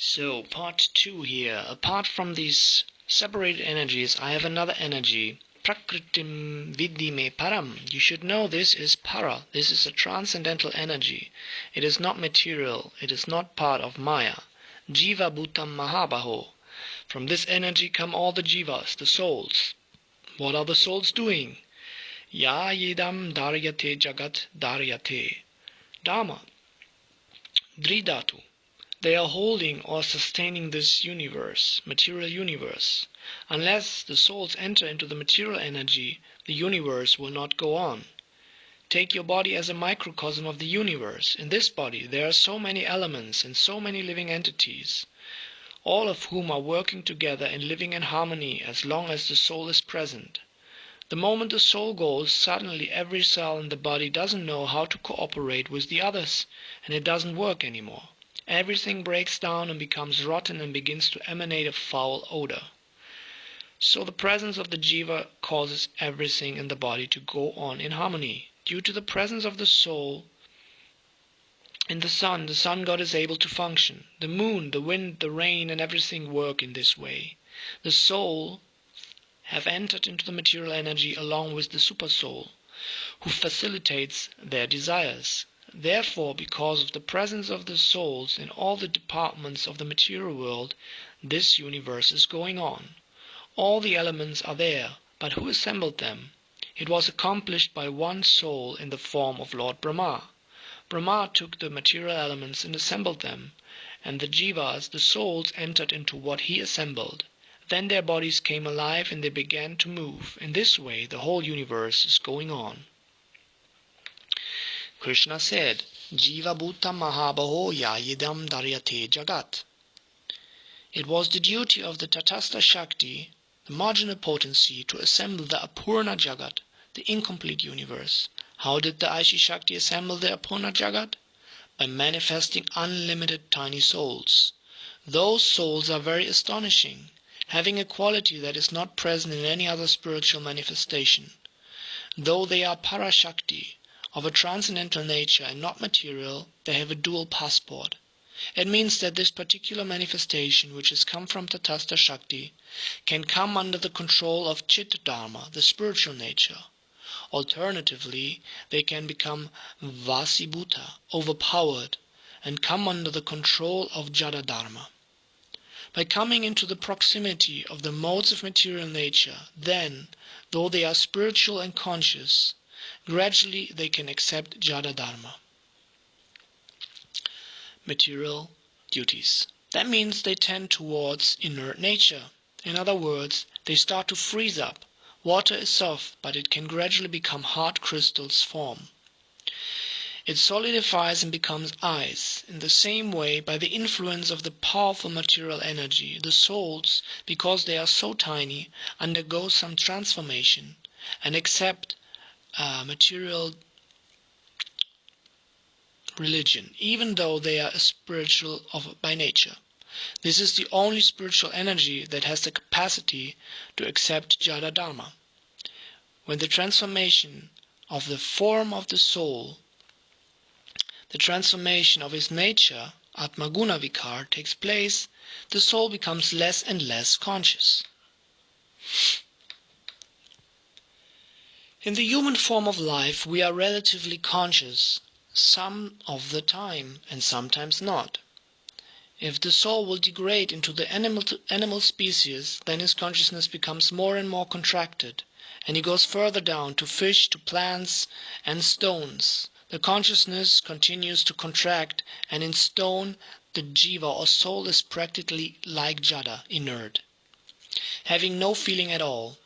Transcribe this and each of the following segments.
So, part 2 here. Apart from these separated energies, I have another energy. Prakritim vidhi me param. You should know this is para. This is a transcendental energy. It is not material. It is not part of Maya. Jiva-bhutam mahabaho. From this energy come all the jivas, the souls. What are the souls doing? Ya yedam daryate jagat daryate. Dharma. Dridhatu. They are holding or sustaining this universe, material universe. Unless the souls enter into the material energy, the universe will not go on. Take your body as a microcosm of the universe. In this body there are so many elements and so many living entities, all of whom are working together and living in harmony as long as the soul is present. The moment the soul goes, suddenly every cell in the body doesn't know how to cooperate with the others, and it doesn't work anymore. Everything breaks down and becomes rotten and begins to emanate a foul odor. So the presence of the jiva causes everything in the body to go on in harmony. Due to the presence of the soul in the sun god is able to function. The moon, the wind, the rain and everything work in this way. The soul have entered into the material energy along with the super soul, who facilitates their desires. Therefore, because of the presence of the souls in all the departments of the material world, this universe is going on. All the elements are there, but who assembled them? It was accomplished by one soul in the form of Lord Brahma. Brahma took the material elements and assembled them, and the jivas, the souls, entered into what he assembled. Then their bodies came alive and they began to move. In this way, the whole universe is going on. Krishna said, Jiva-bhuta mahabaho ya yidam daryate jagat. It was the duty of the Tatastha Shakti, the marginal potency, to assemble the Apurna Jagat, the incomplete universe. How did the Aishi Shakti assemble the Apurna Jagat? By manifesting unlimited tiny souls. Those souls are very astonishing, having a quality that is not present in any other spiritual manifestation. Though they are Parashakti, of a transcendental nature and not material, they have a dual passport. It means that this particular manifestation, which has come from Tatastha Shakti, can come under the control of Chitta-dharma, the spiritual nature. Alternatively, they can become Vasibhuta, overpowered, and come under the control of jaiva-dharma. By coming into the proximity of the modes of material nature, then, though they are spiritual and conscious, gradually they can accept jaiva-dharma. Material duties. That means they tend towards inert nature. In other words, they start to freeze up. Water is soft, but it can gradually become hard crystals form. It solidifies and becomes ice. In the same way, by the influence of the powerful material energy, the souls, because they are so tiny, undergo some transformation and accept material religion, even though they are spiritual by nature. This is the only spiritual energy that has the capacity to accept jaiva-dharma. When the transformation of the form of the soul, the transformation of his nature, Atmaguna Vikar, takes place, the soul becomes less and less conscious. In the human form of life, we are relatively conscious some of the time, and sometimes not. If the soul will degrade into the animal species, then his consciousness becomes more and more contracted, and he goes further down to fish, to plants and stones. The consciousness continues to contract, and in stone the jiva or soul is practically like jada, inert, having no feeling at all.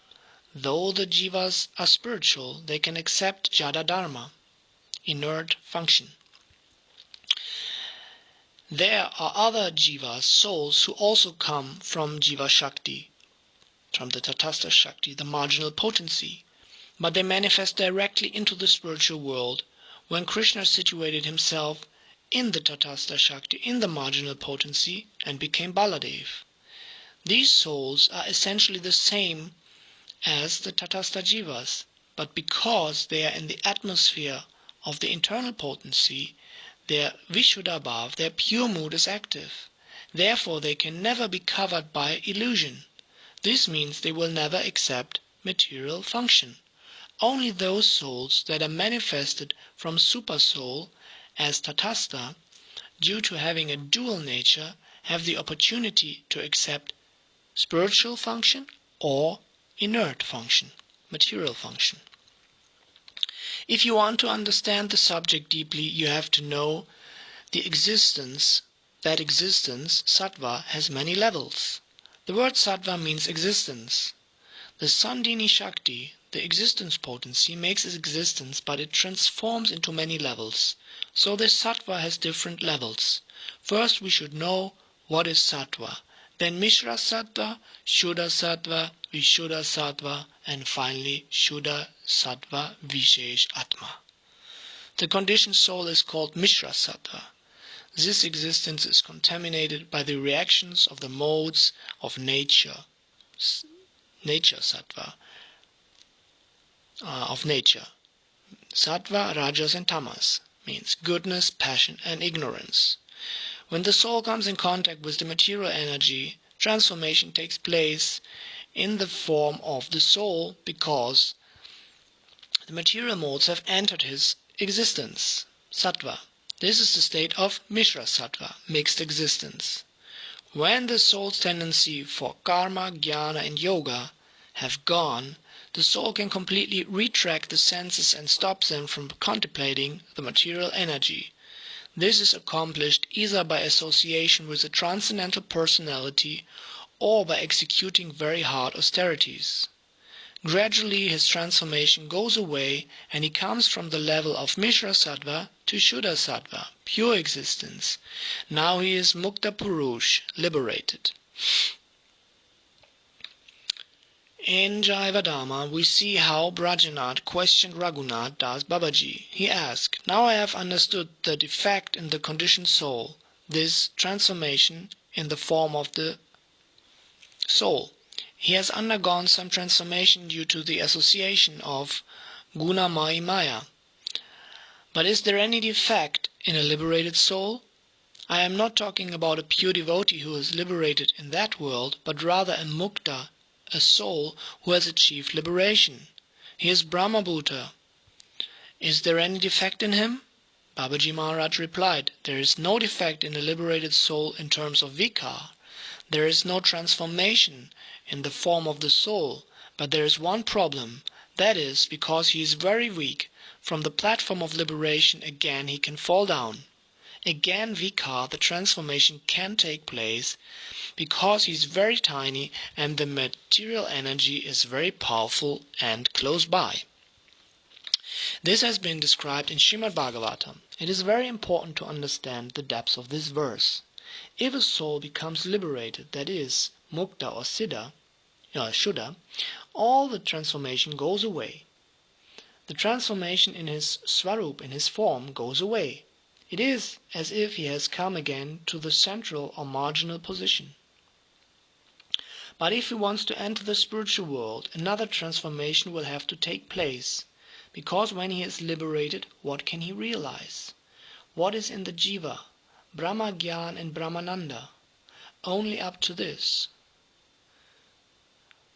Though the jivas are spiritual, they can accept jaiva-dharma, inert function. There are other jivas, souls, who also come from Jiva Shakti, from the Tatastha Shakti, the marginal potency, but they manifest directly into the spiritual world when Krishna situated himself in the Tatastha Shakti, in the marginal potency, and became Baladev. These souls are essentially the same as the Tatastha Jivas, but because they are in the atmosphere of the internal potency, their Vishuddha Bhav, their pure mood is active, Therefore they can never be covered by illusion. This means they will never accept material function. Only those souls that are manifested from Supersoul as Tatastha, due to having a dual nature, have the opportunity to accept spiritual function or inert function, material function. If you want to understand the subject deeply, you have to know the existence. That existence, sattva, has many levels. The word sattva means existence. The Sandhini Shakti, the existence potency, makes its existence, but it transforms into many levels. So this sattva has different levels. First we should know what is sattva. Then Mishra sattva, Shuddha sattva, Vishuddha sattva, and finally Shuddha sattva Vishesh Atma. The conditioned soul is called Mishra sattva. This existence is contaminated by the reactions of the modes of nature sattva, of nature. Sattva, rajas and tamas means goodness, passion and ignorance. When the soul comes in contact with the material energy, transformation takes place in the form of the soul because the material modes have entered his existence, sattva. This is the state of Mishra sattva, mixed existence. When the soul's tendency for karma, jnana and yoga have gone, the soul can completely retract the senses and stop them from contemplating the material energy. This is accomplished either by association with a transcendental personality or by executing very hard austerities. Gradually his transformation goes away and he comes from the level of Mishra sattva to Shuddha sattva, pure existence. Now he is Mukta Purush, liberated. In Jaiva-dharma we see how Brajanath questioned Raghunath Das Babaji. He asked, "Now I have understood the defect in the conditioned soul, this transformation in the form of the soul. He has undergone some transformation due to the association of Guna Maya. But is there any defect in a liberated soul? I am not talking about a pure devotee who is liberated in that world, but rather a mukta, a soul who has achieved liberation. He is Brahmabhuta. Is there any defect in him?" Babaji Maharaj replied, "There is no defect in a liberated soul in terms of vikar. There is no transformation in the form of the soul, but there is one problem. That is, because he is very weak, from the platform of liberation again he can fall down. Again vikar, the transformation, can take place, because he is very tiny and the material energy is very powerful and close by." This has been described in Srimad Bhagavatam. It is very important to understand the depths of this verse. If a soul becomes liberated, that is, mukta or siddha, Shuddha, all the transformation goes away. The transformation in his swarup, in his form, goes away. It is as if he has come again to the central or marginal position. But if he wants to enter the spiritual world, another transformation will have to take place, because when he is liberated, what can he realize? What is in the jiva? Brahma Gyan and Brahmananda. Only up to this.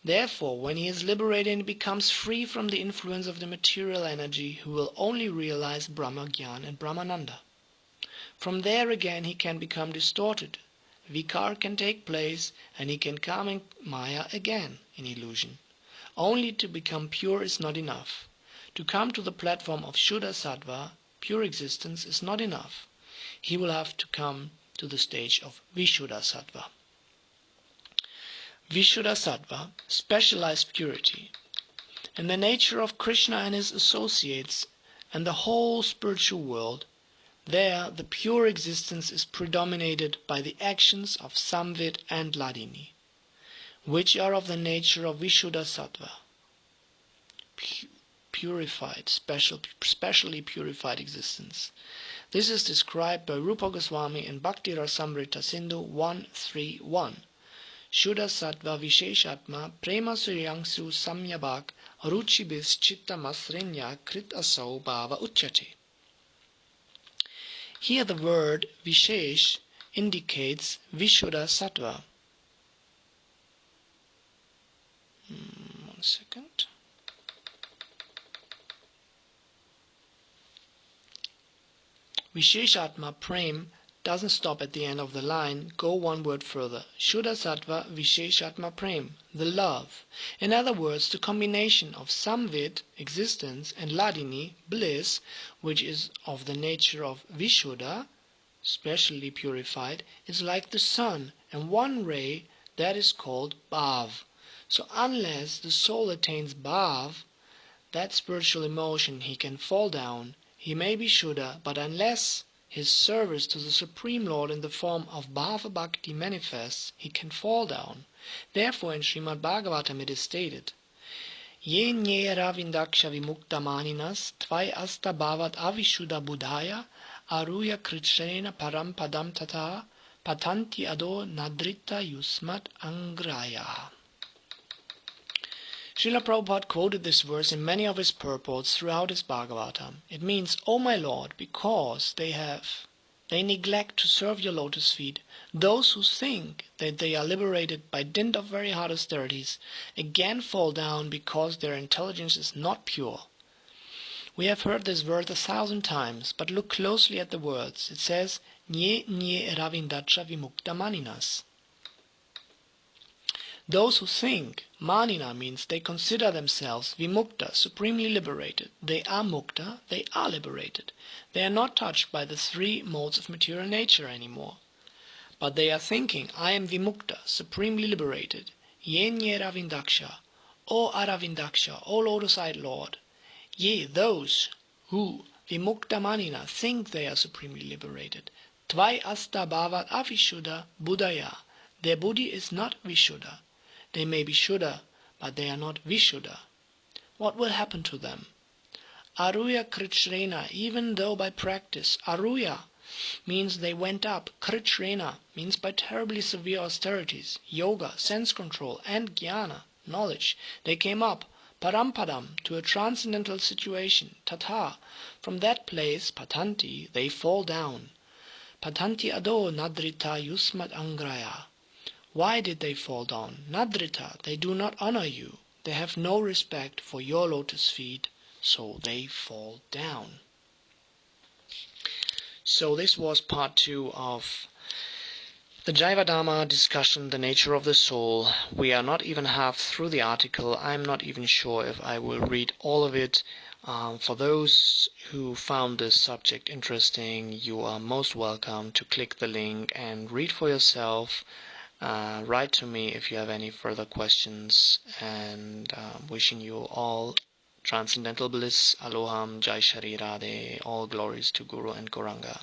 Therefore, when he is liberated and becomes free from the influence of the material energy, he will only realize Brahma Gyan and Brahmananda. From there again he can become distorted. Vikar can take place and he can come in Maya again, in illusion. Only to become pure is not enough. To come to the platform of Shuddha Sattva, pure existence, is not enough. He will have to come to the stage of Vishuddha Sattva. Vishuddha Sattva, specialized purity. In the nature of Krishna and his associates and the whole spiritual world, there the pure existence is predominated by the actions of Samvit and Hladini, which are of the nature of Vishuddha Sattva, purified, specially purified existence. This is described by Rupa Goswami in Bhakti Rasamrita Sindhu 131. Shuddha Sattva Visheshatma Prema Suryangsu Samyabhak Ruchibis Chittamasrinya Krit Asau Bhava Uchyate. Here the word Vishesh indicates Vishuddha Sattva. One second. Visheshatma prem doesn't stop at the end of the line, go one word further. Shuddha Sattva Visheshatma prem, the love. In other words, the combination of samvid, existence, and ladini, bliss, which is of the nature of Vishuddha, specially purified, is like the sun, and one ray that is called bhav. So unless the soul attains bhav, that spiritual emotion, he can fall down. He may be Shuddha, but unless his service to the Supreme Lord in the form of Bhava Bhakti manifests, he can fall down. Therefore in Srimad Bhagavatam it is stated, Ye nyera vindaksha vimukta maninas tvai asta bhavat avishuddha buddhaya aruya kritshrena param padam tata patanti ado nadrita yusmat angraya. Srila Prabhupada quoted this verse in many of his purports throughout his Bhagavatam. It means, O my Lord, because they neglect to serve your lotus feet, those who think that they are liberated by dint of very hard austerities again fall down because their intelligence is not pure. We have heard this verse 1,000 times, but look closely at the words. It says, Nye nye ravindacha vimukta maninas. Those who think, manina means they consider themselves vimukta, supremely liberated. They are mukta, they are liberated. They are not touched by the three modes of material nature anymore. But they are thinking, I am vimukta, supremely liberated. Ye nye ravindaksha, O Aravindaksha, O lotus-eyed Lord. Ye, those who, vimukta manina, think they are supremely liberated. Tvai asta bhavat avishuddha buddhaya. Their buddhi is not vishuddha. They may be Shuddha, but they are not Vishuddha. What will happen to them? Aruya Kritshrena, even though by practice, Aruya means they went up, Kritshrena means by terribly severe austerities, yoga, sense control, and jnana, knowledge, they came up, parampadam, to a transcendental situation, tata, from that place, patanti, they fall down. Patanti ado nadrita yusmat angraya. Why did they fall down? Nadrita, they do not honor you. They have no respect for your lotus feet, so they fall down. So this was part 2 of the jaiva-dharma discussion, the nature of the soul. We are not even half through the article. I'm not even sure if I will read all of it. For those who found this subject interesting, you are most welcome to click the link and read for yourself. Write to me if you have any further questions, and wishing you all transcendental bliss, aloham, jai shri radhe, all glories to Guru and Gauranga.